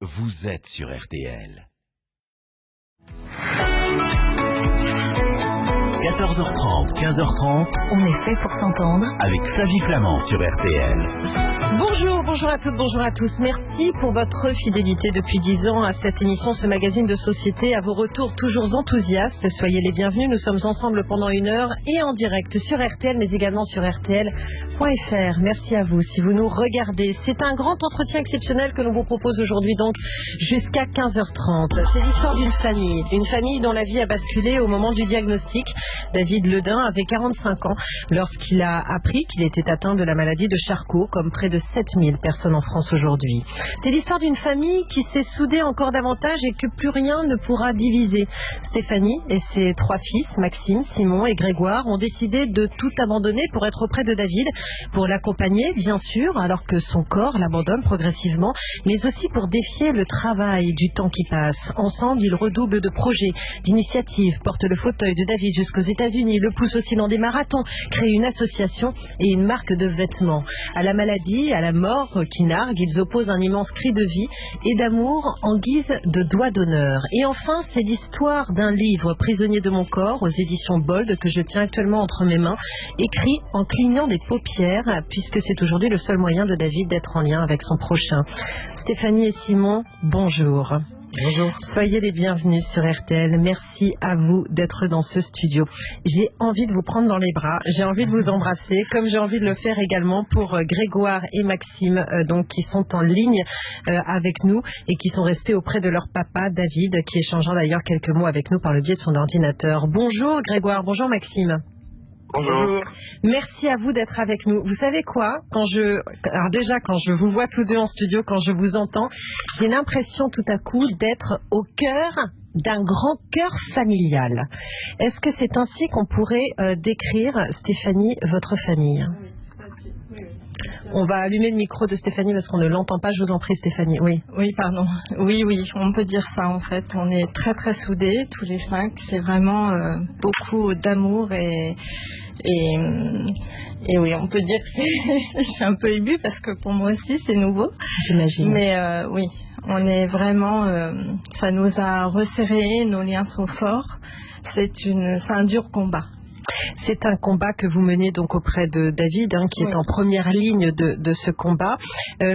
Vous êtes sur RTL. 14h30, 15h30. On est fait pour s'entendre. Avec Flavie Flamand sur RTL. Bonjour à toutes, bonjour à tous. Merci pour votre fidélité depuis 10 ans à cette émission, ce magazine de société. À vos retours toujours enthousiastes, soyez les bienvenus. Nous sommes ensemble pendant 1 heure et en direct sur RTL, mais également sur RTL.fr. Merci à vous si vous nous regardez. C'est un grand entretien exceptionnel que l'on vous propose aujourd'hui, donc jusqu'à 15h30. C'est l'histoire d'une famille dont la vie a basculé au moment du diagnostic. David Ledin avait 45 ans lorsqu'il a appris qu'il était atteint de la maladie de Charcot, comme près de 7000 personnes en France aujourd'hui. C'est l'histoire d'une famille qui s'est soudée encore davantage et que plus rien ne pourra diviser. Stéphanie et ses 3 fils, Maxime, Simon et Grégoire, ont décidé de tout abandonner pour être auprès de David, pour l'accompagner, bien sûr, alors que son corps l'abandonne progressivement, mais aussi pour défier le travail du temps qui passe. Ensemble, ils redoublent de projets, d'initiatives, portent le fauteuil de David jusqu'aux États-Unis, le poussent aussi dans des marathons, créent une association et une marque de vêtements. À la maladie, à la mort qui nargue, ils opposent un immense cri de vie et d'amour en guise de doigt d'honneur. Et enfin, c'est l'histoire d'un livre, Prisonnier de mon corps, aux éditions Bold, que je tiens actuellement entre mes mains, écrit en clignant des paupières, puisque c'est aujourd'hui le seul moyen de David d'être en lien avec son prochain. Stéphanie et Simon, bonjour. Bonjour. Soyez les bienvenus sur RTL. Merci à vous d'être dans ce studio. J'ai envie de vous prendre dans les bras, j'ai envie de vous embrasser, comme j'ai envie de le faire également pour Grégoire et Maxime, donc qui sont en ligne avec nous et qui sont restés auprès de leur papa David, qui échangera d'ailleurs quelques mots avec nous par le biais de son ordinateur. Bonjour Grégoire, bonjour Maxime. Bonjour. Merci à vous d'être avec nous. Vous savez quoi? Quand je vous vois tous deux en studio, quand je vous entends, j'ai l'impression tout à coup d'être au cœur d'un grand cœur familial. Est-ce que c'est ainsi qu'on pourrait décrire, Stéphanie, votre famille? On va allumer le micro de Stéphanie parce qu'on ne l'entend pas. Je vous en prie, Stéphanie. Oui. Oui, pardon. Oui, on peut dire ça en fait. On est très très soudés, tous les 5. C'est vraiment beaucoup d'amour et oui, on peut dire que c'est... Je suis un peu émue parce que pour moi aussi c'est nouveau. J'imagine. Mais oui, on est vraiment... ça nous a resserrés, nos liens sont forts. C'est un dur combat. C'est un combat que vous menez donc auprès de David, qui est en première ligne de ce combat.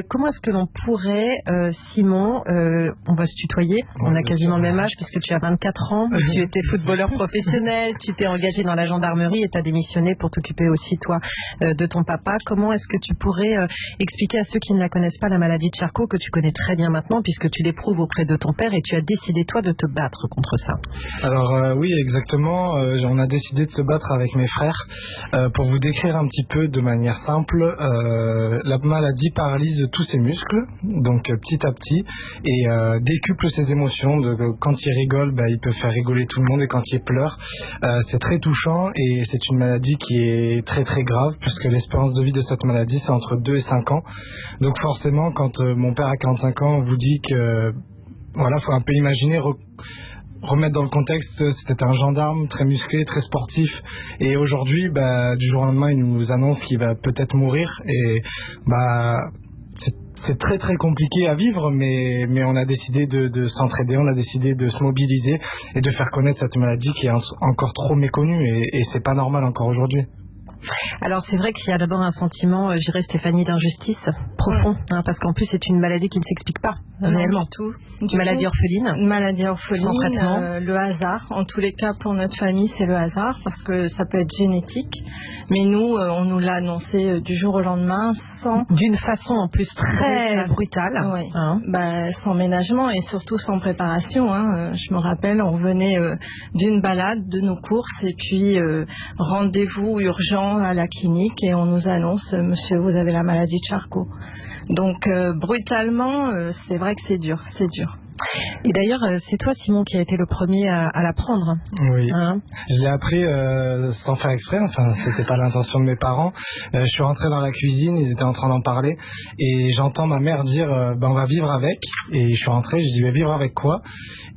Comment est-ce que l'on pourrait, Simon, on va se tutoyer, on a quasiment le même âge puisque tu as 24 ans, tu étais footballeur professionnel, tu t'es engagé dans la gendarmerie et tu as démissionné pour t'occuper aussi, toi, de ton papa. Comment est-ce que tu pourrais expliquer à ceux qui ne la connaissent pas la maladie de Charcot, que tu connais très bien maintenant puisque tu l'éprouves auprès de ton père et tu as décidé, toi, de te battre contre ça? Alors oui, exactement, on a décidé de se battre avec mes frères. Pour vous décrire un petit peu de manière simple, la maladie paralyse tous ses muscles, donc petit à petit, et décuple ses émotions. Quand il rigole, il peut faire rigoler tout le monde, et quand il pleure, c'est très touchant, et c'est une maladie qui est très très grave, puisque l'espérance de vie de cette maladie, c'est entre 2 et 5 ans. Donc forcément, quand mon père a 45 ans, on vous dit que, voilà, faut un peu imaginer... Remettre dans le contexte, c'était un gendarme très musclé, très sportif, et aujourd'hui, du jour au lendemain, il nous annonce qu'il va peut-être mourir, et c'est très très compliqué à vivre, mais on a décidé de s'entraider, on a décidé de se mobiliser et de faire connaître cette maladie qui est encore trop méconnue, et c'est pas normal encore aujourd'hui. Alors c'est vrai qu'il y a d'abord un sentiment, je dirais Stéphanie, d'injustice profond, parce qu'en plus c'est une maladie qui ne s'explique pas réellement. Une maladie orpheline. Une maladie orpheline, sans traitement. Le hasard. En tous les cas, pour notre famille, c'est le hasard parce que ça peut être génétique. Mais nous, on nous l'a annoncé du jour au lendemain, d'une façon en plus très brutale. Oui. Sans ménagement et surtout sans préparation. Je me rappelle, on revenait d'une balade, de nos courses, et puis rendez-vous urgent à la clinique et on nous annonce, monsieur, vous avez la maladie de Charcot. Donc brutalement, c'est vrai que c'est dur. Et d'ailleurs, c'est toi, Simon, qui a été le premier à l'apprendre. Oui. Hein? Je l'ai appris sans faire exprès, enfin c'était pas l'intention de mes parents. Je suis rentré dans la cuisine, ils étaient en train d'en parler et j'entends ma mère dire on va vivre avec, et je suis rentré, je dis vivre avec quoi?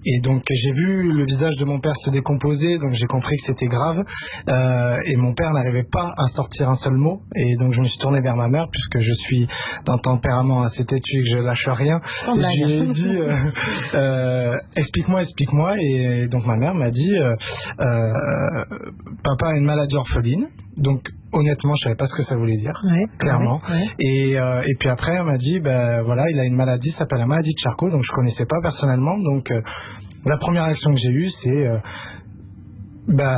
Et donc j'ai vu le visage de mon père se décomposer, donc j'ai compris que c'était grave, et mon père n'arrivait pas à sortir un seul mot, et donc je me suis tourné vers ma mère puisque je suis d'un tempérament assez têtu et que je lâche rien. Sans blague. Je lui ai dit explique-moi, et donc ma mère m'a dit papa a une maladie orpheline. Donc honnêtement, je savais pas ce que ça voulait dire, clairement. Ouais. Et puis après, elle m'a dit, voilà, il a une maladie, ça s'appelle la maladie de Charcot, donc je connaissais pas personnellement. Donc la première action que j'ai eue, c'est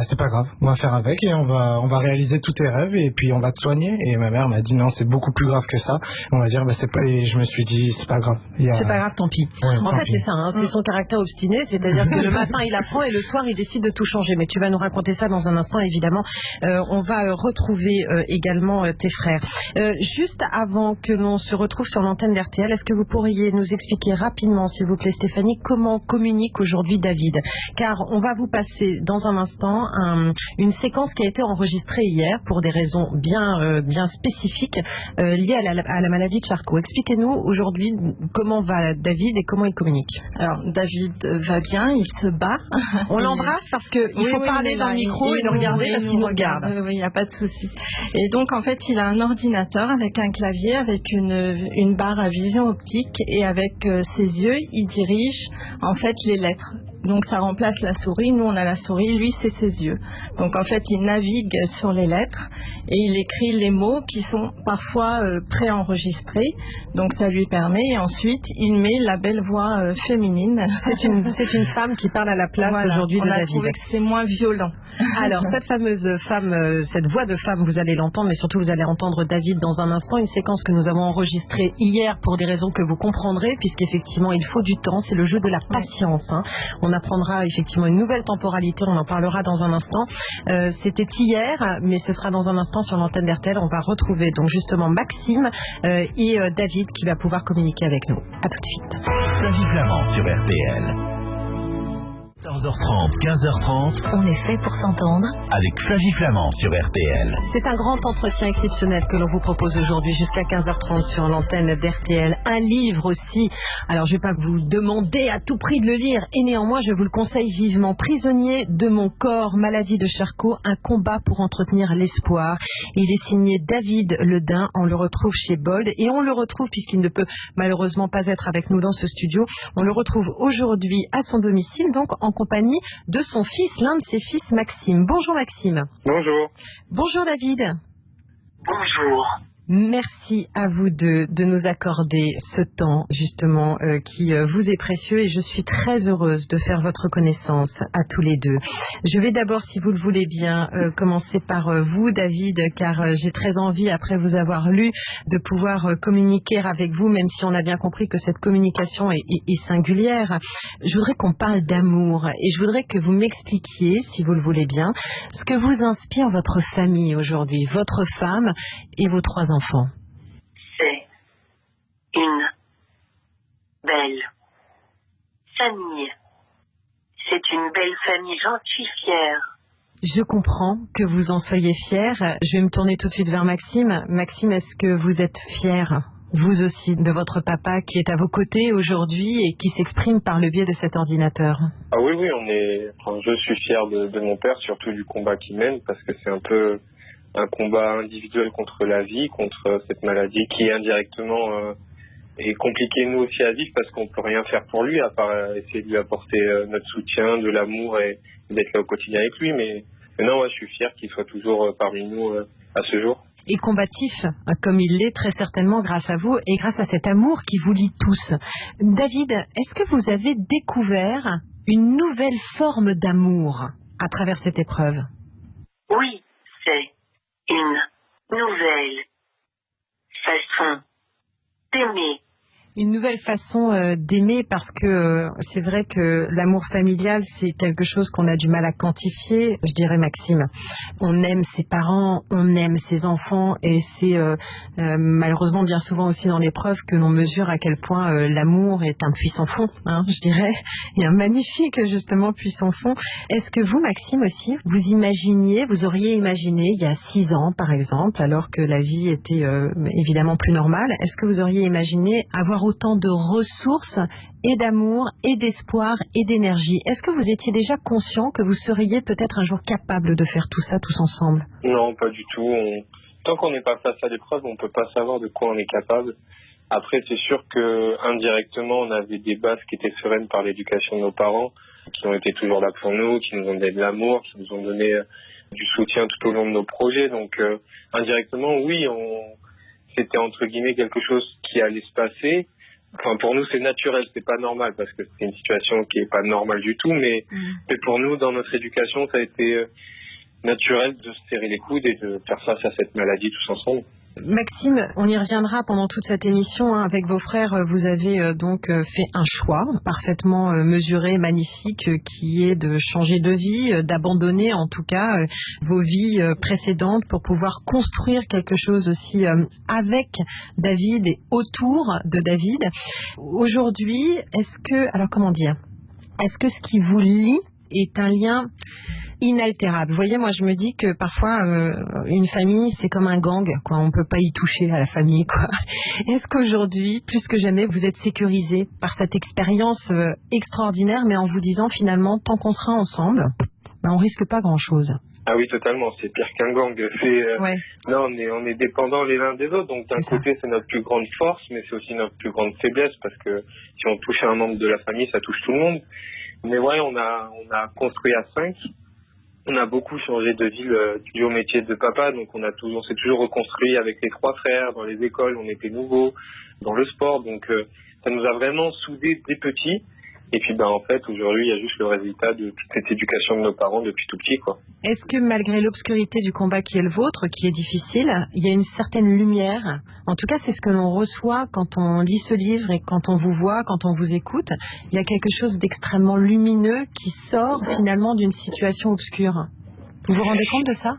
c'est pas grave, on va faire avec et on va réaliser tous tes rêves et puis on va te soigner. Et ma mère m'a dit non, c'est beaucoup plus grave que ça. On va dire c'est pas. Et je me suis dit c'est pas grave. C'est pas grave, tant pis. Ouais, en fait, c'est ça, hein, c'est son caractère obstiné, c'est-à-dire que le matin il apprend et le soir il décide de tout changer. Mais tu vas nous raconter ça dans un instant, évidemment. On va retrouver également tes frères. Juste avant que l'on se retrouve sur l'antenne d'RTL, est-ce que vous pourriez nous expliquer rapidement, s'il vous plaît, Stéphanie, comment communique aujourd'hui David? Car on va vous passer dans un instant une séquence qui a été enregistrée hier pour des raisons bien spécifiques liées à la maladie de Charcot. Expliquez-nous aujourd'hui comment va David et comment il communique. Alors David va bien, il se bat. On l'embrasse parce qu'il faut parler dans le micro et le regarder parce qu'il nous regarde. Oui, il n'y a pas de souci. Et donc en fait il a un ordinateur avec un clavier, avec une barre à vision optique, et avec ses yeux il dirige en fait les lettres. Donc ça remplace la souris, nous on a la souris, lui c'est ses yeux. Donc en fait il navigue sur les lettres et il écrit les mots qui sont parfois préenregistrés. Donc ça lui permet, et ensuite il met la belle voix féminine. C'est une femme qui parle à la place aujourd'hui de David. On a trouvé que c'était moins violent. Alors cette fameuse femme, cette voix de femme, vous allez l'entendre, mais surtout vous allez entendre David dans un instant, une séquence que nous avons enregistrée hier pour des raisons que vous comprendrez, puisqu'effectivement il faut du temps, c'est le jeu de la patience. Hein. On apprendra effectivement une nouvelle temporalité, on en parlera dans un instant. C'était hier, mais ce sera dans un instant sur l'antenne d'RTL. On va retrouver donc justement Maxime et David qui va pouvoir communiquer avec nous. À tout de suite. Flavie Flamand sur RTL. 14h30, 15h30. On est fait pour s'entendre. Avec Flavie Flamand sur RTL. C'est un grand entretien exceptionnel que l'on vous propose aujourd'hui jusqu'à 15h30 sur l'antenne d'RTL. Un livre aussi. Alors je ne vais pas vous demander à tout prix de le lire, et néanmoins je vous le conseille vivement. Prisonnier de mon corps, maladie de Charcot, un combat pour entretenir l'espoir. Il est signé David Ledain. On le retrouve chez Bold, et on le retrouve, puisqu'il ne peut malheureusement pas être avec nous dans ce studio, on le retrouve aujourd'hui à son domicile, donc en compagnie de son fils, l'un de ses fils, Maxime. Bonjour Maxime. Bonjour. Bonjour David. Bonjour. Merci à vous de nous accorder ce temps justement qui vous est précieux, et je suis très heureuse de faire votre connaissance à tous les deux. Je vais d'abord, si vous le voulez bien, commencer par vous David, car j'ai très envie, après vous avoir lu, de pouvoir communiquer avec vous, même si on a bien compris que cette communication est singulière. Je voudrais qu'on parle d'amour, et je voudrais que vous m'expliquiez, si vous le voulez bien, ce que vous inspire votre famille aujourd'hui, votre femme et vos 3 enfants. C'est une belle famille. C'est une belle famille, j'en suis fière. Je comprends que vous en soyez fier. Je vais me tourner tout de suite vers Maxime. Maxime, est-ce que vous êtes fier, vous aussi, de votre papa qui est à vos côtés aujourd'hui et qui s'exprime par le biais de cet ordinateur? Ah oui, je suis fier de mon père, surtout du combat qu'il mène, parce que c'est un peu un combat individuel contre la vie, contre cette maladie qui indirectement est compliquée nous aussi à vivre, parce qu'on peut rien faire pour lui à part essayer de lui apporter notre soutien, de l'amour et d'être là au quotidien avec lui. Mais non, je suis fier qu'il soit toujours parmi nous à ce jour. Et combatif, comme il l'est très certainement grâce à vous et grâce à cet amour qui vous lie tous. David, est-ce que vous avez découvert une nouvelle forme d'amour à travers cette épreuve? Oui, c'est une nouvelle façon d'aimer. Une nouvelle façon d'aimer, parce que c'est vrai que l'amour familial, c'est quelque chose qu'on a du mal à quantifier. Je dirais, Maxime, on aime ses parents, on aime ses enfants, et c'est malheureusement bien souvent aussi dans l'épreuve que l'on mesure à quel point l'amour est un puissant fond, je dirais, et un magnifique justement puissant fond. Est-ce que vous, Maxime, aussi, vous auriez imaginé il y a 6 ans par exemple, alors que la vie était évidemment plus normale, est-ce que vous auriez imaginé avoir autant de ressources et d'amour et d'espoir et d'énergie? Est-ce que vous étiez déjà conscient que vous seriez peut-être un jour capable de faire tout ça tous ensemble? Non, pas du tout. Tant qu'on n'est pas face à l'épreuve, on peut pas savoir de quoi on est capable. Après, c'est sûr que indirectement, on avait des bases qui étaient sereines par l'éducation de nos parents, qui ont été toujours là pour nous, qui nous ont donné de l'amour, qui nous ont donné du soutien tout au long de nos projets. Donc, indirectement, oui, c'était entre guillemets quelque chose qui allait se passer. Enfin, pour nous, c'est naturel, c'est pas normal, parce que c'est une situation qui est pas normale du tout, mais pour nous, dans notre éducation, ça a été naturel de se serrer les coudes et de faire face à cette maladie tous ensemble. Maxime, on y reviendra pendant toute cette émission. Avec vos frères, vous avez donc fait un choix parfaitement mesuré, magnifique, qui est de changer de vie, d'abandonner en tout cas vos vies précédentes pour pouvoir construire quelque chose aussi avec David et autour de David. Aujourd'hui, est-ce que ce qui vous lie est un lien inaltérable? Vous voyez, moi je me dis que parfois une famille c'est comme un gang, quoi. On peut pas y toucher à la famille, quoi. Est-ce qu'aujourd'hui, plus que jamais, vous êtes sécurisé par cette expérience extraordinaire, mais en vous disant finalement, tant qu'on sera ensemble, on risque pas grand-chose? Ah oui, totalement. C'est pire qu'un gang. Ouais. Là, on est dépendants les uns des autres. Donc d'un côté, c'est notre plus grande force, mais c'est aussi notre plus grande faiblesse, parce que si on touche à un membre de la famille, ça touche tout le monde. Mais ouais, on a construit à 5. On a beaucoup changé de ville dû au métier de papa, donc on s'est toujours reconstruit avec les 3 frères, dans les écoles, on était nouveaux, dans le sport, donc ça nous a vraiment soudés dès petits. Et puis en fait, aujourd'hui, il y a juste le résultat de toute cette éducation de nos parents depuis tout petit, quoi. Est-ce que malgré l'obscurité du combat qui est le vôtre, qui est difficile, il y a une certaine lumière? En tout cas, c'est ce que l'on reçoit quand on lit ce livre et quand on vous voit, quand on vous écoute. Il y a quelque chose d'extrêmement lumineux qui sort finalement d'une situation obscure. Vous vous rendez compte de ça?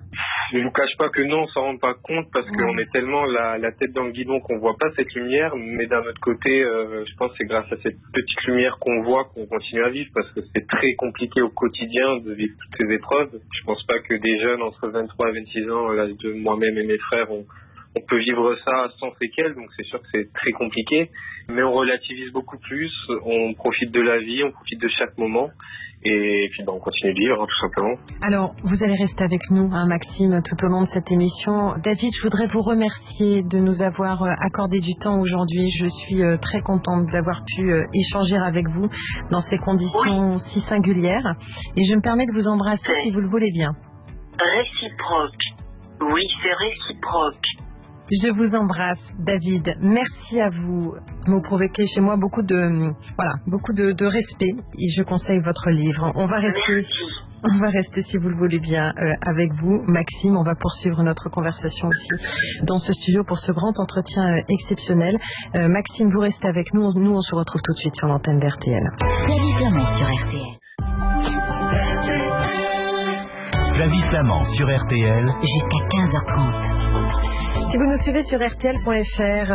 Je ne vous cache pas que non, on s'en rend pas compte, parce qu'on est tellement la tête dans le guidon qu'on voit pas cette lumière, mais d'un autre côté, je pense que c'est grâce à cette petite lumière qu'on voit qu'on continue à vivre, parce que c'est très compliqué au quotidien de vivre toutes ces épreuves. Je pense pas que des jeunes entre 23 et 26 ans, l'âge de moi-même et mes frères, on peut vivre ça sans séquelles, donc c'est sûr que c'est très compliqué, mais on relativise beaucoup plus, on profite de la vie, on profite de chaque moment. Et puis on continue de vivre, tout simplement. Alors, vous allez rester avec nous, Maxime, tout au long de cette émission. David, je voudrais vous remercier de nous avoir accordé du temps aujourd'hui. Je suis très contente d'avoir pu échanger avec vous dans ces conditions si singulières. Et je me permets de vous embrasser si vous le voulez bien. Réciproque. Oui, c'est réciproque. Je vous embrasse, David. Merci à vous. Vous provoquez chez moi beaucoup de respect, et je conseille votre livre. On va rester, si vous le voulez bien, avec vous, Maxime. On va poursuivre notre conversation aussi dans ce studio pour ce grand entretien exceptionnel. Maxime, vous restez avec nous. Nous, on se retrouve tout de suite sur l'antenne d'RTL. Flavie Flamand sur RTL. Flavie Flamand sur RTL. Jusqu'à 15h30. Si vous nous suivez sur RTL.fr,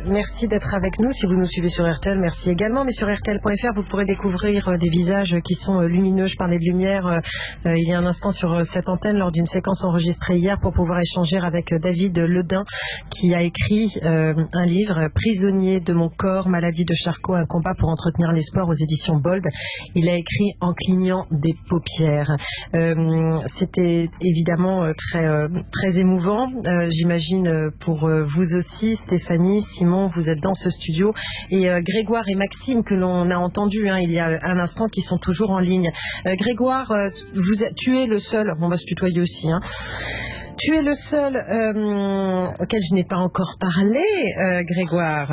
merci d'être avec nous. Si vous nous suivez sur RTL, merci également. Mais sur RTL.fr, vous pourrez découvrir des visages qui sont lumineux. Je parlais de lumière il y a un instant sur cette antenne lors d'une séquence enregistrée hier pour pouvoir échanger avec David Ledin, qui a écrit un livre, Prisonnier de mon corps, maladie de Charcot, un combat pour entretenir l'espoir, aux éditions Bold. Il a écrit en clignant des paupières. C'était évidemment très émouvant. J'imagine pour vous aussi, Stéphanie, Simon, vous êtes dans ce studio, et Grégoire et Maxime que l'on a entendu il y a un instant, qui sont toujours en ligne. Grégoire, tu es le seul, on va se tutoyer aussi, Tu es le seul auquel je n'ai pas encore parlé, Grégoire.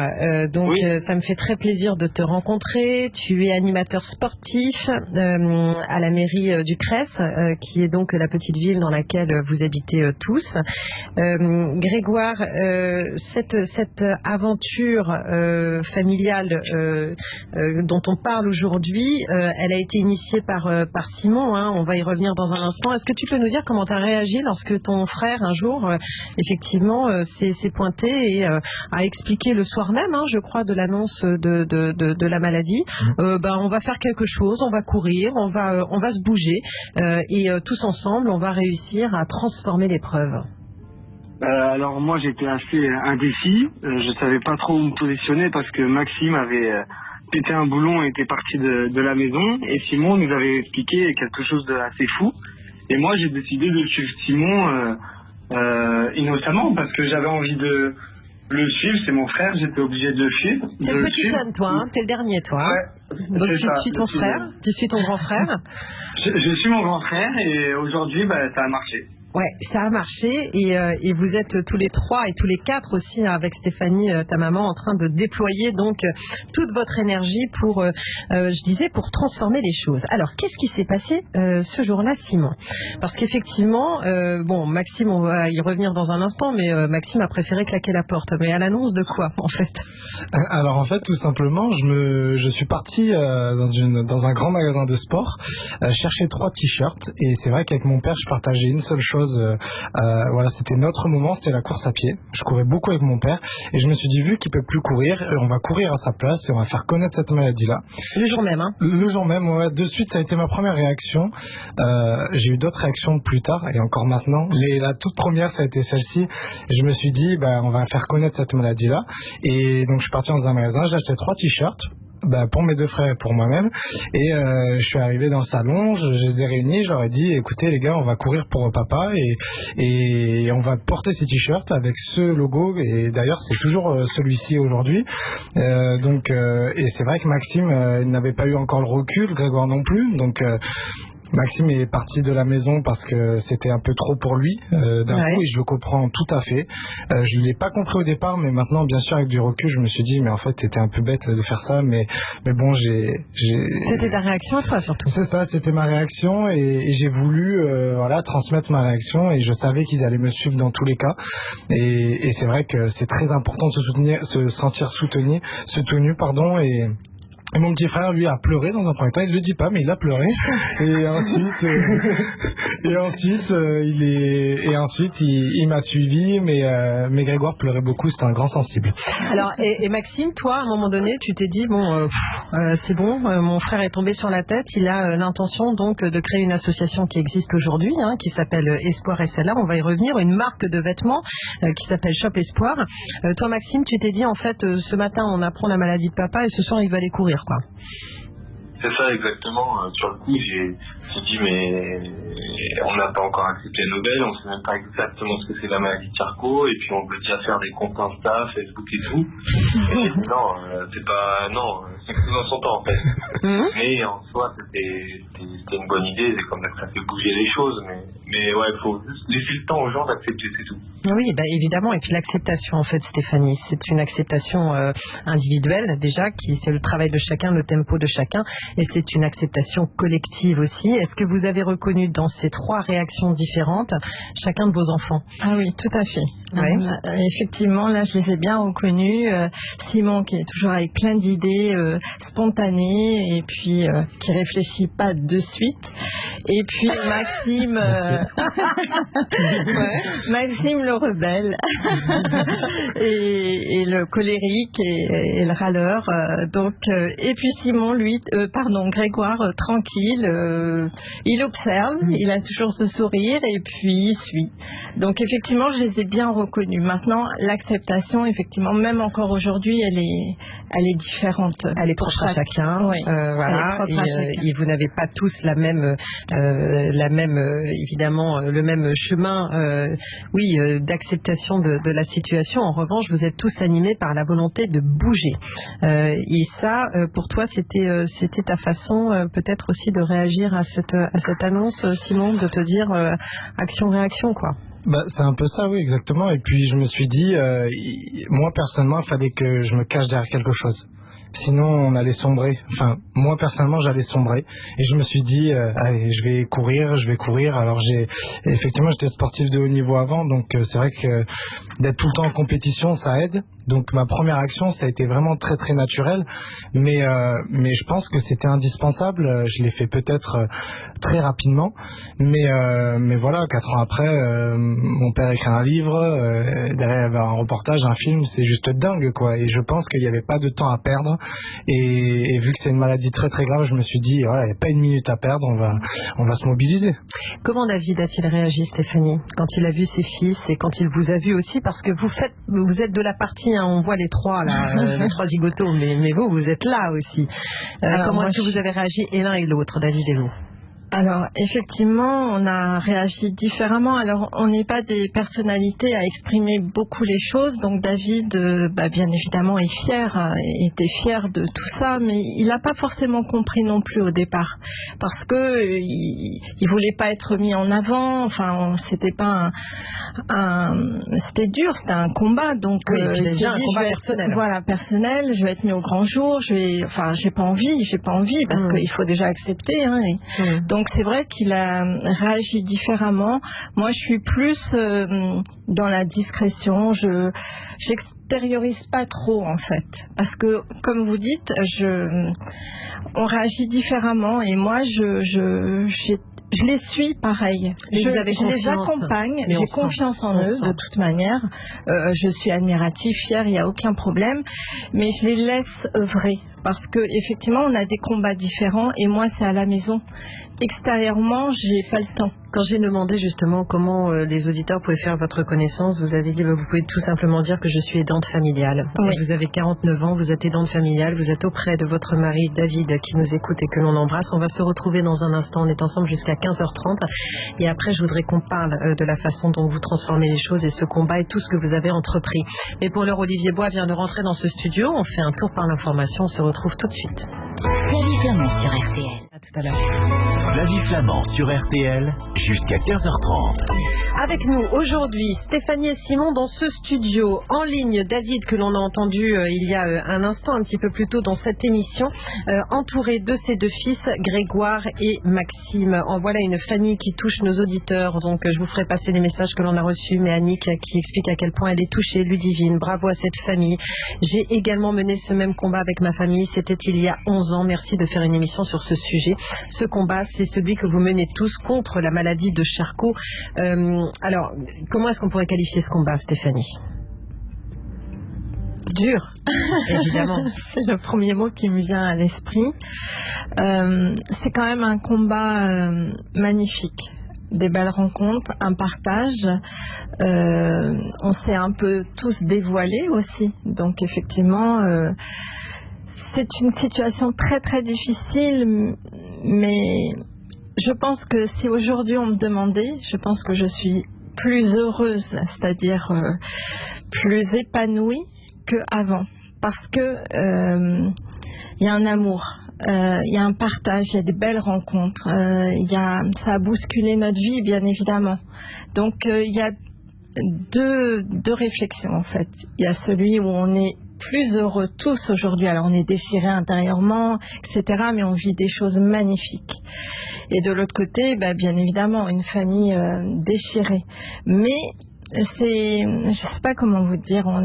Ça me fait très plaisir de te rencontrer. Tu es animateur sportif à la mairie du Cress, qui est donc la petite ville dans laquelle vous habitez tous. Grégoire, cette aventure familiale dont on parle aujourd'hui, elle a été initiée par Simon. On va y revenir dans un instant. Est-ce que tu peux nous dire comment tu as réagi lorsque ton frère, un jour, effectivement, s'est pointé et a expliqué le soir même, je crois, de l'annonce de la maladie, on va faire quelque chose, on va courir, on va se bouger, et tous ensemble, on va réussir à transformer l'épreuve. Alors moi, j'étais assez indécis. Je savais pas trop où me positionner parce que Maxime avait pété un boulon et était parti de la maison. Et Simon nous avait expliqué quelque chose d'assez fou. Et moi, j'ai décidé de suivre Simon innocemment parce que j'avais envie de le suivre. C'est mon frère, j'étais obligé de le suivre. T'es le petit jeune, toi, t'es le dernier, toi. Ouais, donc tu suis ton frère, tu suis ton grand frère. Je suis mon grand frère et aujourd'hui, ça a marché. Ouais, ça a marché et vous êtes tous les trois et tous les quatre aussi avec Stéphanie, ta maman, en train de déployer donc toute votre énergie pour, je disais, pour transformer les choses. Alors, qu'est-ce qui s'est passé ce jour-là, Simon? Parce qu'effectivement, Maxime, on va y revenir dans un instant, mais Maxime a préféré claquer la porte. Mais à l'annonce de quoi, en fait? Alors en fait, tout simplement, je suis parti dans un grand magasin de sport chercher 3 t-shirts et c'est vrai qu'avec mon père, je partageais une seule chose. C'était notre moment, c'était la course à pied. Je courais beaucoup avec mon père et je me suis dit, vu qu'il peut plus courir, on va courir à sa place et on va faire connaître cette maladie-là. Le jour même, Le jour même, ouais. De suite, ça a été ma première réaction. J'ai eu d'autres réactions plus tard et encore maintenant. La toute première, ça a été celle-ci. Je me suis dit, on va faire connaître cette maladie-là. Et donc, je suis parti dans un magasin, j'ai acheté 3 t-shirts. Pour mes 2 frères et pour moi-même, et je suis arrivé dans le salon, je les ai réunis, je leur ai dit, écoutez les gars, on va courir pour papa et on va porter ces t-shirts avec ce logo, et d'ailleurs c'est toujours celui-ci aujourd'hui, et c'est vrai que Maxime n'avait pas eu encore le recul, Grégoire non plus, donc Maxime est parti de la maison parce que c'était un peu trop pour lui d'un coup, et je le comprends tout à fait. Je ne l'ai pas compris au départ, mais maintenant, bien sûr, avec du recul, je me suis dit, mais en fait, c'était un peu bête de faire ça, mais bon, C'était ta réaction à toi, surtout. C'est ça, c'était ma réaction, et j'ai voulu transmettre ma réaction, et je savais qu'ils allaient me suivre dans tous les cas, et c'est vrai que c'est très important de se sentir soutenu, et mon petit frère, lui, a pleuré dans un premier temps. Il le dit pas, mais il a pleuré. Et ensuite, il m'a suivi, mais Grégoire pleurait beaucoup. C'était un grand sensible. Alors, et Maxime, toi, à un moment donné, tu t'es dit, c'est bon, mon frère est tombé sur la tête. Il a l'intention, donc, de créer une association qui existe aujourd'hui, qui s'appelle Espoir SLA. On va y revenir. Une marque de vêtements qui s'appelle Shop Espoir. Toi, Maxime, tu t'es dit, en fait, ce matin, on apprend la maladie de papa et ce soir, il va aller courir, quoi. C'est ça, exactement. Sur le coup, j'ai dit, mais on n'a pas encore accepté Nobel, on ne sait même pas exactement ce que c'est la maladie de Charcot, et puis on veut déjà faire des comptes Insta, Facebook et tout. Et j'ai dit, c'est que dans son temps, en fait. Mais en soi, c'était une bonne idée, c'est comme ça que ça fait bouger les choses, mais ouais, il faut juste laisser le temps aux gens d'accepter, c'est tout. Oui, évidemment, et puis l'acceptation, en fait, Stéphanie, c'est une acceptation individuelle, déjà, c'est le travail de chacun, le tempo de chacun, et c'est une acceptation collective aussi. Est-ce que vous avez reconnu dans ces 3 réactions différentes chacun de vos enfants? Ah oui, tout à fait. Ouais. Effectivement, là, je les ai bien reconnus. Simon, qui est toujours avec plein d'idées spontanées, et puis qui réfléchit pas de suite. Et puis Maxime, Maxime le rebelle, et le colérique et le râleur. Et puis Simon, lui, Grégoire, tranquille, il observe, il a toujours ce sourire, et puis il suit. Donc effectivement, je les ai bien reconnus. Maintenant, l'acceptation, effectivement, même encore aujourd'hui, elle est différente. Elle est propre à chacun. Oui. Voilà. Et vous n'avez pas tous évidemment, le même chemin, d'acceptation de la situation. En revanche, vous êtes tous animés par la volonté de bouger. Et ça, pour toi, c'était ta façon, peut-être aussi de réagir à cette annonce, Simon, de te dire action-réaction, quoi. C'est un peu ça, oui, exactement. Et puis je me suis dit, moi personnellement, il fallait que je me cache derrière quelque chose. Sinon, on allait sombrer. Enfin, moi personnellement, j'allais sombrer. Et je me suis dit, allez, je vais courir. Alors effectivement, j'étais sportif de haut niveau avant, donc c'est vrai que d'être tout le temps en compétition, ça aide. Donc ma première action, ça a été vraiment très très naturel, mais je pense que c'était indispensable. Je l'ai fait peut-être très rapidement, mais voilà, 4 ans après, mon père écrit un livre, derrière il y avait un reportage, un film, c'est juste dingue quoi. Et je pense qu'il n'y avait pas de temps à perdre. Et vu que c'est une maladie très très grave, je me suis dit voilà, il n'y a pas une minute à perdre, on va se mobiliser. Comment David a-t-il réagi, Stéphanie, quand il a vu ses fils et quand il vous a vu aussi, parce que vous êtes de la partie, hein, on voit les trois là, les trois zigotos, mais vous êtes là aussi. Comment est-ce que vous avez réagi et l'un et l'autre, David et vous? Alors, effectivement, on a réagi différemment. Alors, on n'est pas des personnalités à exprimer beaucoup les choses. Donc, David, bien évidemment, était fier de tout ça, mais il n'a pas forcément compris non plus au départ, parce que il voulait pas être mis en avant. Enfin, c'était pas c'était dur, c'était un combat. Donc, oui, il s'est dit, personnel. Voilà, personnel. Je vais être mis au grand jour. J'ai pas envie, parce qu'il faut déjà accepter. Hein, donc c'est vrai qu'il a réagi différemment. Moi, je suis plus dans la discrétion. Je n'extériorise pas trop en fait, parce que comme vous dites, on réagit différemment. Et moi, je les suis pareil. Je les accompagne. J'ai confiance en eux de toute manière. Je suis admirative, fière, il n'y a aucun problème. Mais je les laisse œuvrer. Parce que effectivement, on a des combats différents et moi, c'est à la maison. Extérieurement, j'ai pas le temps. Quand j'ai demandé justement comment les auditeurs pouvaient faire votre connaissance, vous avez dit vous pouvez tout simplement dire que je suis aidante familiale. Oui. Vous avez 49 ans, vous êtes aidante familiale, vous êtes auprès de votre mari David qui nous écoute et que l'on embrasse. On va se retrouver dans un instant, on est ensemble jusqu'à 15h30 et après je voudrais qu'on parle de la façon dont vous transformez les choses et ce combat et tout ce que vous avez entrepris. Mais pour l'heure, Olivier Bois vient de rentrer dans ce studio, on fait un tour par l'information, on se retrouve tout de suite. Flavie Flamand sur RTL. À tout à l'heure. Flavie Flamand sur RTL jusqu'à 15h30. Avec nous aujourd'hui Stéphanie et Simon dans ce studio. En ligne, David que l'on a entendu il y a un instant, un petit peu plus tôt dans cette émission, entouré de ses 2 fils, Grégoire et Maxime. En voilà une famille qui touche nos auditeurs. Donc je vous ferai passer les messages que l'on a reçus. Mais Annick qui explique à quel point elle est touchée, Ludivine, bravo à cette famille. J'ai également mené ce même combat avec ma famille. C'était il y a 11 ans. Merci de faire une émission sur ce sujet. Ce combat, c'est celui que vous menez tous contre la maladie de Charcot. Alors, comment est-ce qu'on pourrait qualifier ce combat, Stéphanie? Dur, évidemment. C'est le premier mot qui me vient à l'esprit. C'est quand même un combat magnifique. Des belles rencontres, un partage. On s'est un peu tous dévoilés aussi. Donc, effectivement... c'est une situation très très difficile, mais je pense que si aujourd'hui on me demandait, je pense que je suis plus heureuse, c'est-à-dire plus épanouie qu'avant, parce que il y a un amour, il y a un partage, il y a des belles rencontres, ça a bousculé notre vie bien évidemment. Donc il y a deux réflexions en fait. Il y a celui où on est plus heureux tous aujourd'hui. Alors on est déchirés intérieurement, etc. Mais on vit des choses magnifiques. Et de l'autre côté, bien évidemment, une famille déchirée. Mais je sais pas comment vous dire, on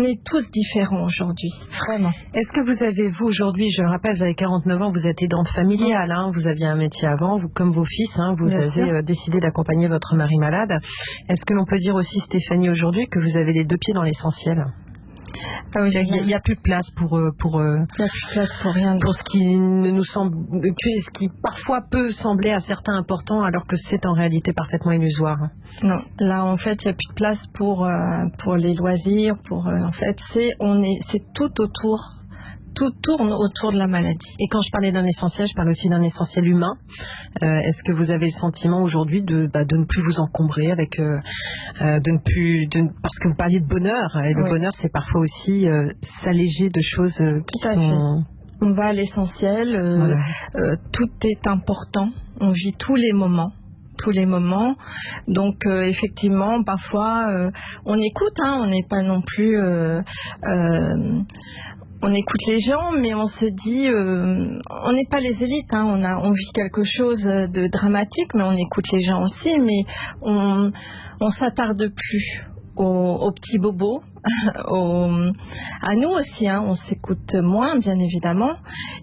est tous différents aujourd'hui, vraiment. Est-ce que vous avez, vous aujourd'hui, je le rappelle, vous avez 49 ans, vous êtes aidante familiale, hein, vous aviez un métier avant, vous, comme vos fils, hein, vous avez décidé d'accompagner votre mari malade. Est-ce que l'on peut dire aussi, Stéphanie, aujourd'hui, que vous avez les 2 pieds dans l'essentiel? Ah oui, il n'y a plus de place pour il y a plus de place pour rien, pour ce qui nous semble, ce qui parfois peut sembler à certains important alors que c'est en réalité parfaitement illusoire. Non, là en fait il n'y a plus de place pour les loisirs, en fait c'est tout autour. Tout tourne autour de la maladie. Et quand je parlais d'un essentiel, je parle aussi d'un essentiel humain. Est-ce que vous avez le sentiment aujourd'hui de ne plus vous encombrer avec parce que vous parliez de bonheur et le bonheur c'est parfois aussi s'alléger de choses qui tout à fait. On va à l'essentiel. Tout est important. On vit tous les moments. tous les moments. Donc effectivement, parfois on écoute, on n'est pas non plus on écoute les gens, mais on se dit, on n'est pas les élites, on vit quelque chose de dramatique, mais on écoute les gens aussi, mais on s'attarde plus aux petits bobos, à nous aussi, on s'écoute moins, bien évidemment,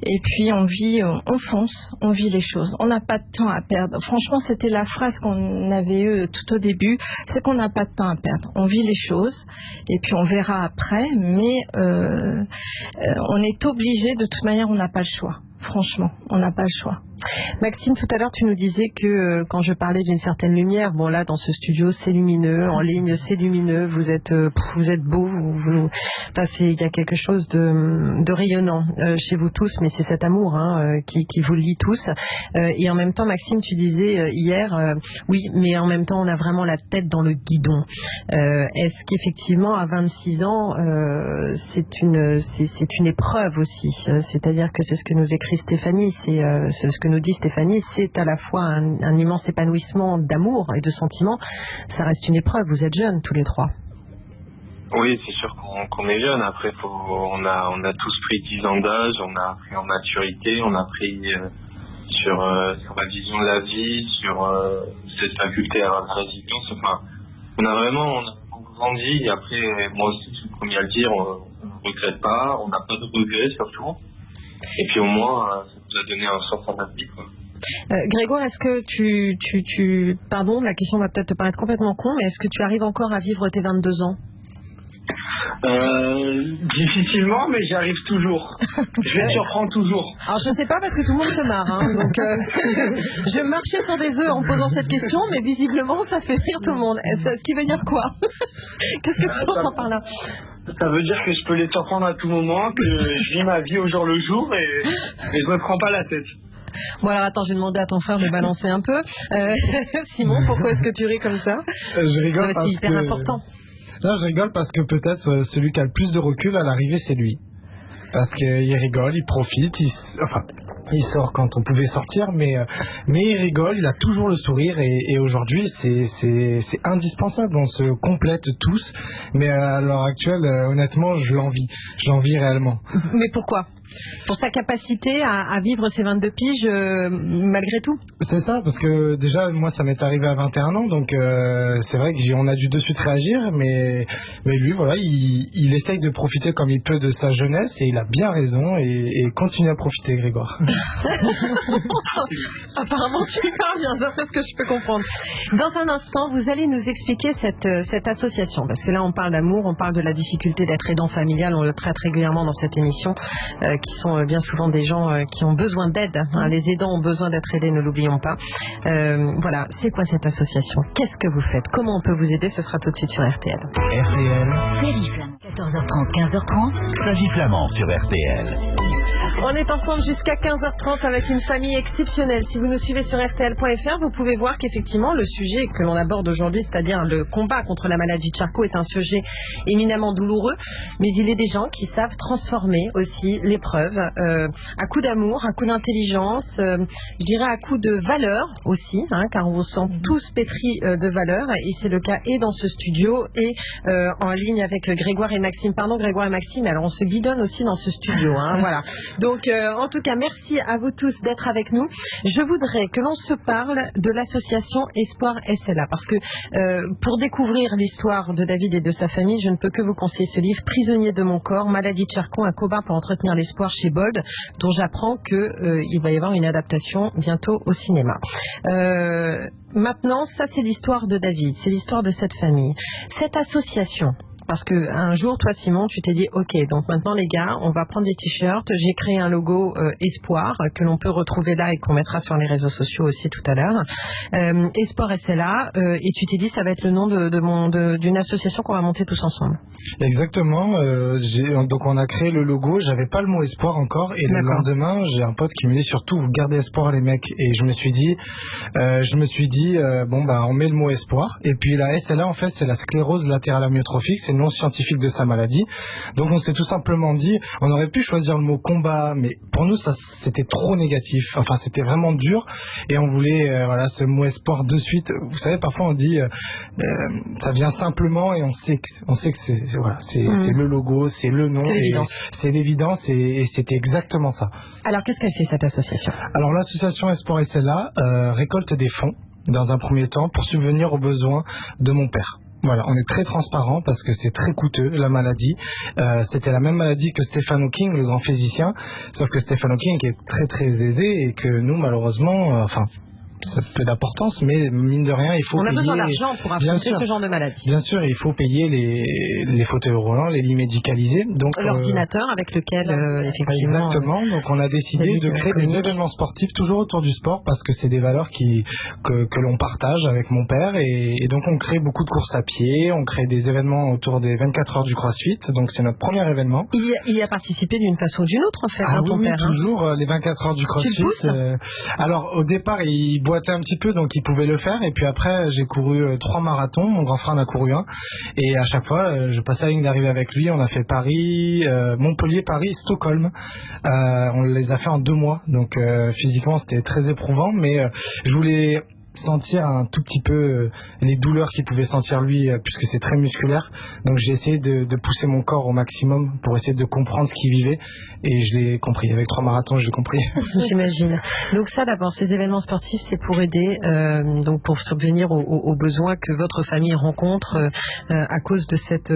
et puis on fonce, on vit les choses. On n'a pas de temps à perdre. Franchement, c'était la phrase qu'on avait eue tout au début, c'est qu'on n'a pas de temps à perdre. On vit les choses, et puis on verra après, mais on est obligé, de toute manière, on n'a pas le choix. Franchement, on n'a pas le choix. Maxime, tout à l'heure, tu nous disais que quand je parlais d'une certaine lumière, bon là, dans ce studio, c'est lumineux, en ligne, c'est lumineux, vous êtes beau, il y a quelque chose de rayonnant chez vous tous, mais c'est cet amour qui vous lie tous. Et en même temps, Maxime, tu disais hier, oui, mais en même temps, on a vraiment la tête dans le guidon. Est-ce qu'effectivement, à 26 ans, c'est une épreuve aussi, c'est-à-dire que c'est ce que nous écrit Stéphanie, c'est ce que nous dit Stéphanie, c'est à la fois un immense épanouissement d'amour et de sentiments. Ça reste une épreuve. Vous êtes jeunes tous les trois. Oui, c'est sûr qu'on est jeunes. Après, on a tous pris 10 ans d'âge, on a appris en maturité, on a appris sur la vision de la vie, sur cette faculté à avoir de la résilience. Enfin, on a vraiment grandi. Et après, moi aussi, je suis le premier à le dire, on ne regrette pas, on n'a pas de regrets surtout. Et puis au moins, ça nous a donné un sens à notre vie, quoi. Grégoire, est-ce que pardon, la question va peut-être te paraître complètement con, mais est-ce que tu arrives encore à vivre tes 22 ans ? Difficilement, mais j'y arrive toujours. Je vais surprendre toujours. Alors je sais pas parce que tout le monde se marre, donc je marchais sur des œufs en posant cette question, mais visiblement ça fait rire tout le monde. Ce qui veut dire quoi ? Qu'est-ce que tu entends par là ? Ça veut dire que je peux les surprendre à tout moment, que je vis ma vie au jour le jour et je me prends pas la tête. Bon alors attends, je vais demander à ton frère de balancer un peu. Simon, pourquoi est-ce que tu ris comme ça ? Je rigole parce que c'est hyper important. Non, je rigole parce que peut-être celui qui a le plus de recul à l'arrivée, c'est lui. Parce qu'il rigole, il profite, il sort quand on pouvait sortir, mais il rigole, il a toujours le sourire et aujourd'hui c'est indispensable, on se complète tous, mais à l'heure actuelle, honnêtement, je l'envie réellement. Mais pourquoi ? Pour sa capacité à vivre ses 22 piges malgré tout. C'est ça, parce que déjà moi ça m'est arrivé à 21 ans, donc c'est vrai qu'on a dû de suite réagir, mais lui voilà, il essaye de profiter comme il peut de sa jeunesse et il a bien raison et continue à profiter, Grégoire. Apparemment tu lui parles bien, d'après ce que je peux comprendre. Dans un instant, vous allez nous expliquer cette association, parce que là on parle d'amour, on parle de la difficulté d'être aidant familial, on le traite régulièrement dans cette émission, qui sont bien souvent des gens qui ont besoin d'aide. Les aidants ont besoin d'être aidés, ne l'oublions pas. Voilà, c'est quoi cette association ? Qu'est-ce que vous faites ? Comment on peut vous aider ? Ce sera tout de suite sur RTL. RTL, Flavie Flamand, 14h30, 15h30. Flavie Flamand sur RTL. On est ensemble jusqu'à 15h30 avec une famille exceptionnelle. Si vous nous suivez sur RTL.fr, vous pouvez voir qu'effectivement, le sujet que l'on aborde aujourd'hui, c'est-à-dire le combat contre la maladie de Charcot, est un sujet éminemment douloureux. Mais il est des gens qui savent transformer aussi l'épreuve à coup d'amour, à coup d'intelligence, je dirais à coup de valeur aussi, car on sent tous pétris de valeur. Et c'est le cas et dans ce studio et en ligne avec Grégoire et Maxime. Pardon, Grégoire et Maxime, alors on se bidonne aussi dans ce studio. Voilà. Donc, en tout cas, merci à vous tous d'être avec nous. Je voudrais que l'on se parle de l'association Espoir SLA, parce que pour découvrir l'histoire de David et de sa famille, je ne peux que vous conseiller ce livre, Prisonnier de mon corps, maladie de Charcot, un combat pour entretenir l'espoir chez Bold, dont j'apprends qu'il va y avoir une adaptation bientôt au cinéma. Maintenant, ça c'est l'histoire de David, c'est l'histoire de cette famille. Cette association, parce que un jour, toi Simon, tu t'es dit, ok, donc maintenant les gars, on va prendre des t-shirts. J'ai créé un logo Espoir que l'on peut retrouver là et qu'on mettra sur les réseaux sociaux aussi tout à l'heure. Espoir SLA, et tu t'es dit, ça va être le nom d'une association qu'on va monter tous ensemble. Exactement. Donc on a créé le logo. J'avais pas le mot espoir encore, et le lendemain, j'ai un pote qui me dit surtout vous gardez espoir les mecs. Et je me suis dit, bon bah on met le mot espoir. Et puis la SLA en fait c'est la sclérose latérale amyotrophique, c'est le nom scientifique de sa maladie. Donc on s'est tout simplement dit, on aurait pu choisir le mot combat, mais pour nous ça c'était trop négatif. Enfin c'était vraiment dur, et on voulait ce mot espoir de suite. Vous savez, parfois on dit ça vient simplement, et on sait que c'est le logo, c'est le nom, c'est l'évidence, et c'était exactement ça. Alors qu'est-ce qu'elle fait cette association? Alors l'association Espoir SLA récolte des fonds dans un premier temps pour subvenir aux besoins de mon père. Voilà, on est très transparent parce que c'est très coûteux, la maladie. C'était la même maladie que Stephen Hawking, le grand physicien, sauf que Stephen Hawking est très très aisé, et que nous malheureusement, ça peu d'importance, mais mine de rien, il faut payer... On a besoin d'argent pour affronter ce genre de maladie. Bien sûr, il faut payer les fauteuils roulants, les lits médicalisés. Donc l'ordinateur avec lequel, effectivement... Exactement, donc on a décidé de créer des événements sportifs, toujours autour du sport, parce que c'est des valeurs que l'on partage avec mon père, et donc on crée beaucoup de courses à pied, on crée des événements autour des 24 heures du CrossFit, donc c'est notre premier événement. Il y a participé d'une façon ou d'une autre, en fait, ton père. Toujours, les 24 heures du CrossFit. Tu le pousses alors, au départ, il boitait un petit peu, donc il pouvait le faire, et puis après j'ai couru 3 marathons, mon grand frère en a couru un, et à chaque fois je passais la ligne d'arrivée avec lui. On a fait Paris, Montpellier, Paris, Stockholm, on les a fait en 2 mois, donc physiquement c'était très éprouvant, mais je voulais sentir un tout petit peu les douleurs qu'il pouvait sentir lui, puisque c'est très musculaire, donc j'ai essayé de pousser mon corps au maximum pour essayer de comprendre ce qu'il vivait, et je l'ai compris. Avec 3 marathons, je l'ai compris. J'imagine. Donc ça, d'abord, ces événements sportifs, c'est pour aider, donc pour subvenir aux besoins que votre famille rencontre à cause de cette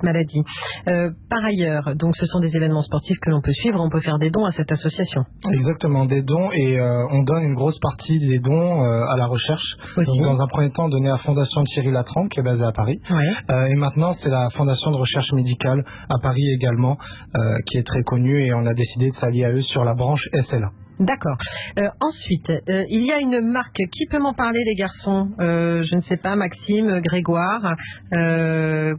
maladie. Par ailleurs, donc ce sont des événements sportifs que l'on peut suivre, on peut faire des dons à cette association. Exactement, des dons, et on donne une grosse partie des dons à la recherche. Aussi. Donc, dans un premier temps, donné à la Fondation Thierry Latran, qui est basée à Paris. Ouais. Et maintenant, c'est la Fondation de recherche médicale à Paris également, qui est très connue, et on a décidé de s'allier à eux sur la branche SLA. D'accord. Ensuite, il y a une marque. Qui peut m'en parler, les garçons? Je ne sais pas, Maxime, Grégoire. Je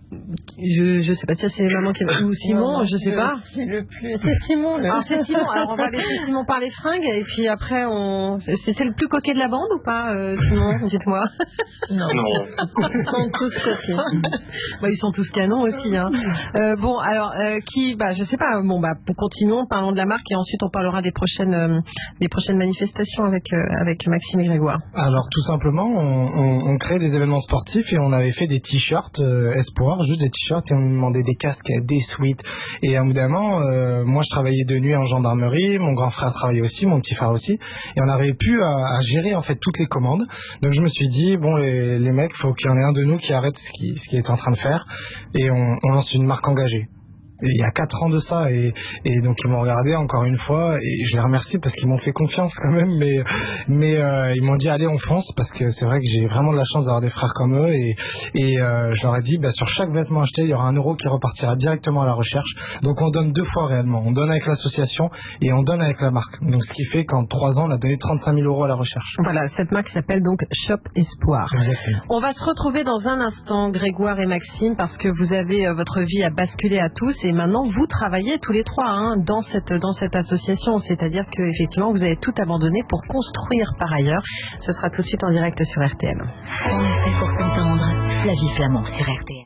sais pas, tiens, c'est maman qui... Ou Simon, non, je sais pas. C'est Simon. Ah, c'est Simon. Alors, on va laisser Simon parler fringues, et puis après, c'est le plus coquet de la bande ou pas, Simon? Dites-moi. Non. Ils sont tous coquets. Ils sont tous canons aussi, hein. Bon, alors, je sais pas. Bon, continuons, parlons de la marque, et ensuite on parlera des prochaines manifestations avec Maxime et Grégoire. Alors tout simplement, on crée des événements sportifs, et on avait fait des t-shirts Espoir, juste des t-shirts, et on nous demandait des casques, des suites. Et à un bout d'un moment, moi je travaillais de nuit en gendarmerie, mon grand frère travaillait aussi, mon petit frère aussi, et on n'arrivait plus à gérer en fait toutes les commandes. Donc je me suis dit, bon les mecs, faut qu'il y en ait un de nous qui arrête ce qu'il est en train de faire, et on lance une marque engagée. Et il y a 4 ans de ça, et donc ils m'ont regardé encore une fois, et je les remercie parce qu'ils m'ont fait confiance quand même, mais ils m'ont dit allez on fonce, parce que c'est vrai que j'ai vraiment de la chance d'avoir des frères comme eux, et je leur ai dit sur chaque vêtement acheté il y aura 1 euro qui repartira directement à la recherche. Donc on donne 2 fois réellement, on donne avec l'association et on donne avec la marque, donc ce qui fait qu'en 3 ans on a donné 35 000 euros à la recherche. Voilà, cette marque s'appelle donc Shop Espoir. Exactement. On va se retrouver dans un instant, Grégoire et Maxime, parce que vous avez votre vie à basculer à tous, et maintenant vous travaillez tous les 3 dans cette association, c'est-à-dire que effectivement vous avez tout abandonné pour construire par ailleurs. Ce sera tout de suite en direct sur RTL. On est fait pour s'entendre. Flavie Flamand sur RTL.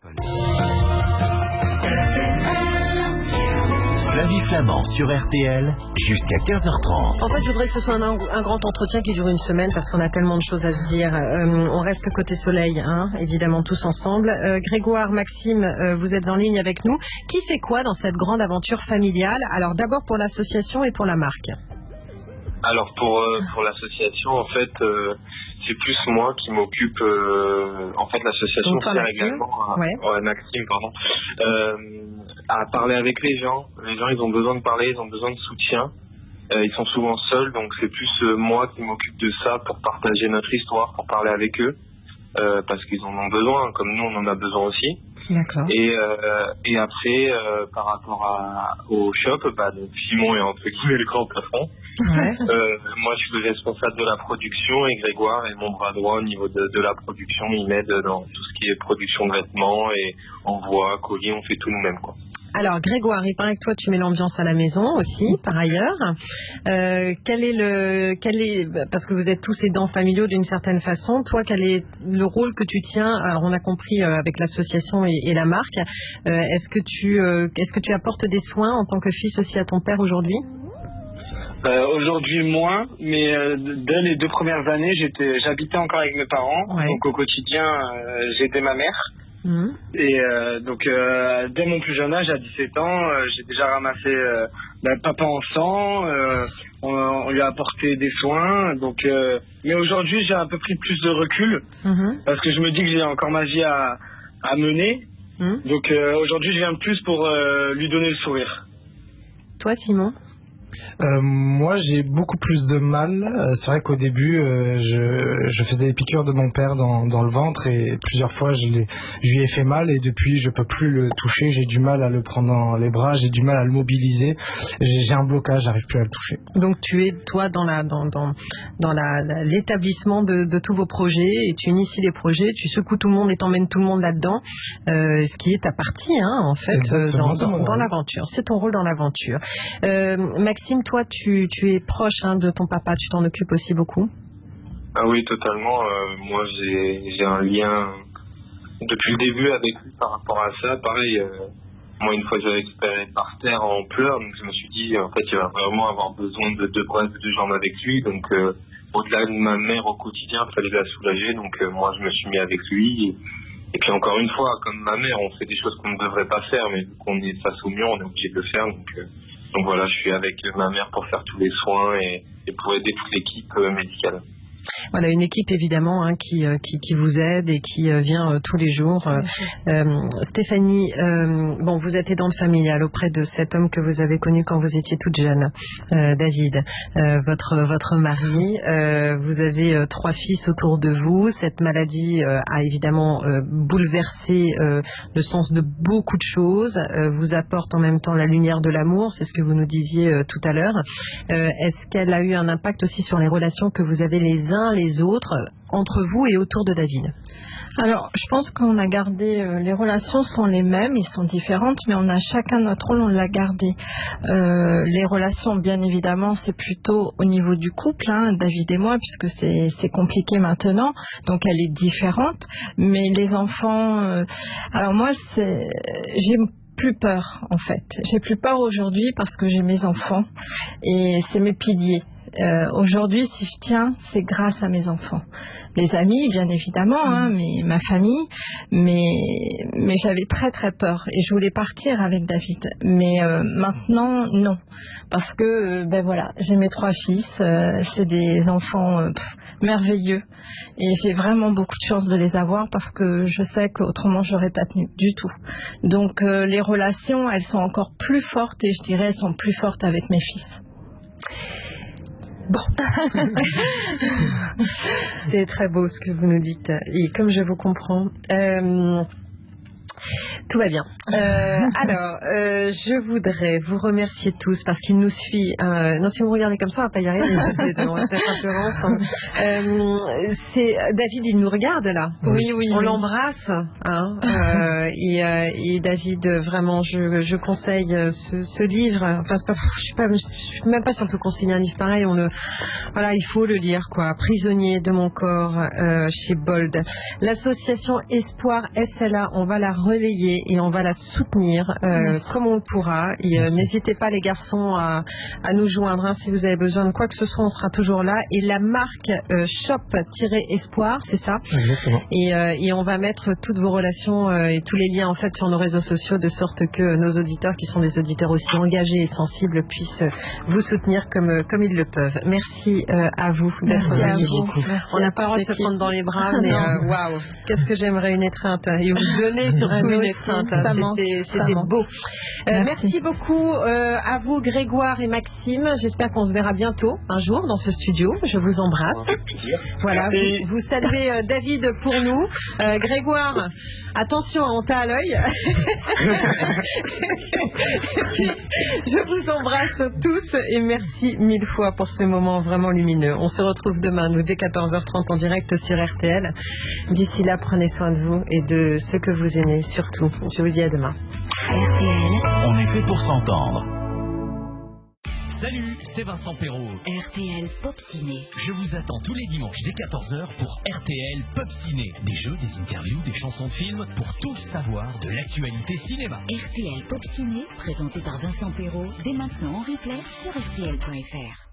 Flavie Flamand sur RTL jusqu'à 15h30. En fait, je voudrais que ce soit un grand entretien qui dure 1 semaine, parce qu'on a tellement de choses à se dire. On reste côté soleil, évidemment, tous ensemble. Grégoire, Maxime, vous êtes en ligne avec nous. Qui fait quoi dans cette grande aventure familiale? Alors, d'abord pour l'association et pour la marque. Alors, pour l'association, en fait, c'est plus moi qui m'occupe. En fait, l'association donc toi, sert Maxime, également Maxime, à parler avec les gens. Les gens, ils ont besoin de parler, ils ont besoin de soutien. Ils sont souvent seuls, donc c'est plus moi qui m'occupe de ça pour partager notre histoire, pour parler avec eux, parce qu'ils en ont besoin, comme nous on en a besoin aussi. D'accord. Et après, par rapport au shop, donc Simon est entre guillemets le grand patron. Ouais. Moi, je suis responsable de la production et Grégoire est mon bras droit au niveau de la production. Il m'aide dans tout ce qui est production de vêtements et envoi, colis, on fait tout nous-mêmes, quoi. Alors Grégoire, il paraît que toi tu mets l'ambiance à la maison aussi, par ailleurs. Quel est, parce que vous êtes tous aidants familiaux d'une certaine façon, toi quel est le rôle que tu tiens? Alors on a compris avec l'association et la marque. Est-ce que tu apportes des soins en tant que fils aussi à ton père aujourd'hui? Aujourd'hui moins, mais dès les 2 premières années, j'habitais encore avec mes parents, Ouais. donc au quotidien, j'aidais ma mère. Et donc dès mon plus jeune âge, à 17 ans, j'ai déjà ramassé papa en sang, on lui a apporté des soins. Donc, mais aujourd'hui, j'ai un peu pris plus de recul parce que je me dis que j'ai encore ma vie à mener. Donc aujourd'hui, je viens plus pour lui donner le sourire. Toi Simon? Moi, j'ai beaucoup plus de mal. C'est vrai qu'au début, je faisais les piqûres de mon père dans le ventre et plusieurs fois, je lui ai fait mal et depuis, je peux plus le toucher. J'ai du mal à le prendre dans les bras, j'ai du mal à le mobiliser. J'ai un blocage, j'arrive plus à le toucher. Donc, tu es toi dans l'établissement de tous vos projets et tu inities les projets, tu secoues tout le monde et t'emmènes tout le monde là-dedans, ce qui est ta partie, en fait, dans l'aventure. C'est ton rôle dans l'aventure. Maxime, toi, tu es proche de ton papa, tu t'en occupes aussi beaucoup? Ah oui, totalement. Moi, j'ai un lien depuis le début avec lui par rapport à ça. Pareil, moi, une fois, j'avais récupéré par terre en pleurs, donc je me suis dit, en fait, il va vraiment avoir besoin de 2 bras, de 2 jambes avec lui. Donc, au-delà de ma mère au quotidien, il fallait la soulager. Donc, moi, je me suis mis avec lui. Et puis, encore une fois, comme ma mère, on fait des choses qu'on ne devrait pas faire, mais vu qu'on est face au mur, on est obligé de le faire. Donc voilà, je suis avec ma mère pour faire tous les soins et pour aider toute l'équipe médicale. Voilà, une équipe évidemment qui vous aide et qui vient tous les jours. Stéphanie, vous êtes aidante familiale auprès de cet homme que vous avez connu quand vous étiez toute jeune, David, votre mari. Vous avez 3 fils autour de vous. Cette maladie a évidemment bouleversé le sens de beaucoup de choses, vous apporte en même temps la lumière de l'amour, c'est ce que vous nous disiez tout à l'heure. Est-ce qu'elle a eu un impact aussi sur les relations que vous avez les uns les autres entre vous et autour de David? Alors, je pense qu'on a gardé, les relations sont les mêmes, ils sont différentes, mais on a chacun notre rôle, on l'a gardé. Les relations, bien évidemment, c'est plutôt au niveau du couple, David et moi, puisque c'est compliqué maintenant, donc elle est différente. Mais les enfants, alors moi, j'ai plus peur, en fait. J'ai plus peur aujourd'hui parce que j'ai mes enfants et c'est mes piliers. Aujourd'hui, si je tiens, c'est grâce à mes enfants. Les amis, bien évidemment, mais ma famille, mais j'avais très très peur et je voulais partir avec David. Mais maintenant, non, parce que voilà, j'ai mes 3 fils, c'est des enfants merveilleux et j'ai vraiment beaucoup de chance de les avoir parce que je sais qu'autrement j'aurais pas tenu du tout. Donc les relations, elles sont encore plus fortes et je dirais elles sont plus fortes avec mes fils. Bon, c'est très beau ce que vous nous dites et comme je vous comprends, tout va bien. Alors, je voudrais vous remercier tous parce qu'il nous suit. Non, si vous regardez comme ça, on va pas y arriver. On va se mettre un peu ensemble. C'est David, il nous regarde là. Oui. On l'embrasse. Et David, vraiment, je conseille ce livre. Enfin, je suis même pas si on peut conseiller un livre pareil. Voilà, il faut le lire, quoi. Prisonnier de mon corps, chez Bold. L'association Espoir SLA, on va la relayer et on va la soutenir comme on le pourra. N'hésitez pas les garçons à nous joindre si vous avez besoin de quoi que ce soit, on sera toujours là. Et la marque shop-espoir, c'est ça? Exactement. Et on va mettre toutes vos relations et tous les liens en fait sur nos réseaux sociaux de sorte que nos auditeurs qui sont des auditeurs aussi engagés et sensibles puissent vous soutenir comme ils le peuvent. Merci à vous d'être venus. On n'a pas le droit de se prendre dans les bras, mais waouh, qu'est-ce que j'aimerais une étreinte et vous donner surtout une étreinte. enceinte. Ça C'était manque. beau. Merci beaucoup à vous, Grégoire et Maxime. J'espère qu'on se verra bientôt, un jour, dans ce studio. Je vous embrasse. Voilà, vous saluez David pour nous. Grégoire, attention, on t'a à l'œil. Je vous embrasse tous et merci mille fois pour ce moment vraiment lumineux. On se retrouve demain, nous, dès 14h30 en direct sur RTL. D'ici là, prenez soin de vous et de ceux que vous aimez, surtout. Je vous dis à demain. RTL, On est fait pour s'entendre. Salut, c'est Vincent Perrault. RTL Pop Ciné. Je vous attends tous les dimanches dès 14h pour RTL Pop Ciné. Des jeux, des interviews, des chansons de films pour tout savoir de l'actualité cinéma. RTL Pop Ciné, présenté par Vincent Perrault, dès maintenant en replay sur RTL.fr.